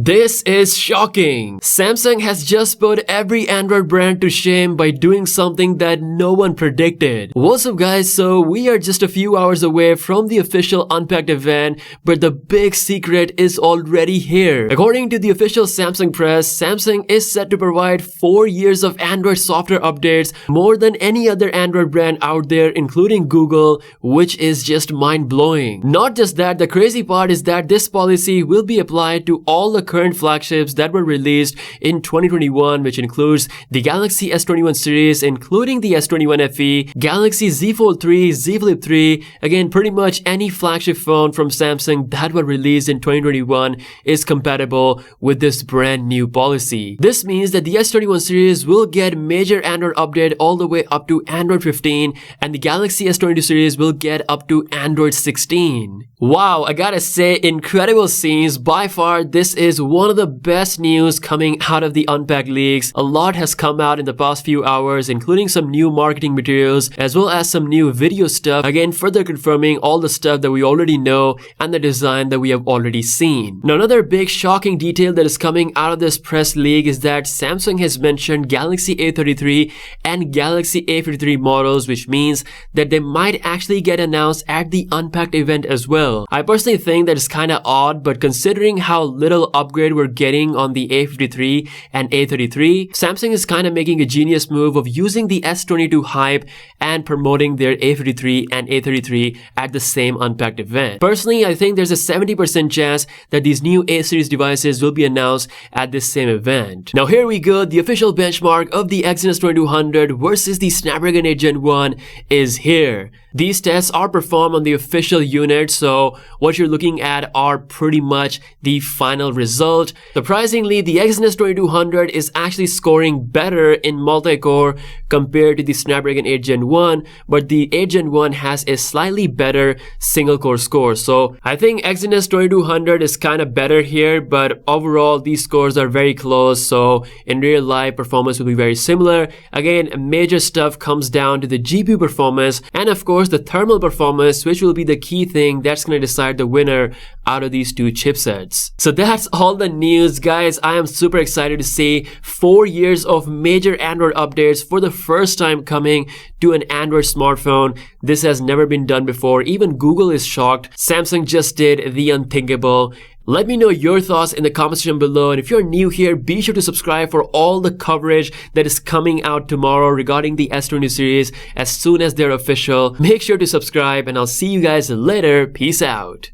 This is shocking! Samsung has just put every Android brand to shame by doing something that no one predicted. What's up guys, so we are just a few hours away from the official Unpacked event, but the big secret is already here. According to the official Samsung press, Samsung is set to provide 4 years of Android software updates, more than any other Android brand out there including Google, which is just mind-blowing. Not just that, the crazy part is that this policy will be applied to all the current flagships that were released in 2021, which includes the Galaxy S21 series, including the S21 FE, Galaxy Z Fold 3, Z Flip 3. Again, pretty much any flagship phone from Samsung that were released in 2021 is compatible with this brand new policy. This means that the S21 series will get major Android update all the way up to Android 15, and the Galaxy S22 series will get up to Android 16. Wow, I gotta say, incredible scenes. By far, this is one of the best news coming out of the Unpacked leaks. A lot has come out in the past few hours, including some new marketing materials as well as some new video stuff, again further confirming all the stuff that we already know and the design that we have already seen. Now, another big shocking detail that is coming out of this press leak is that Samsung has mentioned Galaxy A33 and Galaxy A53 models, which means that they might actually get announced at the Unpacked event as well. I personally think that is kinda odd, but considering how little upgrade we're getting on the A53 and A33, Samsung is kinda making a genius move of using the S22 hype and promoting their A53 and A33 at the same Unpacked event. Personally, I think there's a 70% chance that these new A series devices will be announced at this same event. Now here we go, the official benchmark of the Exynos 2200 versus the Snapdragon 8 Gen 1 is here. These tests are performed on the official unit, so what you're looking at are pretty much the final result. Surprisingly, the Exynos 2200 is actually scoring better in multi-core compared to the Snapdragon 8 Gen 1, but the 8 Gen 1 has a slightly better single-core score. So I think Exynos 2200 is kind of better here, but overall these scores are very close, so in real life performance will be very similar. Again, major stuff comes down to the GPU performance and of course the thermal performance, which will be the key thing that's going to decide the winner out of these two chipsets. So that's all the news, guys. I am super excited to see 4 years of major Android updates for the first time coming to an Android smartphone. This has never been done before. Even Google is shocked. Samsung just did the unthinkable. Let me know your thoughts in the comment section below, and if you're new here, be sure to subscribe for all the coverage that is coming out tomorrow regarding the S22 series as soon as they're official. Make sure to subscribe, and I'll see you guys later. Peace out.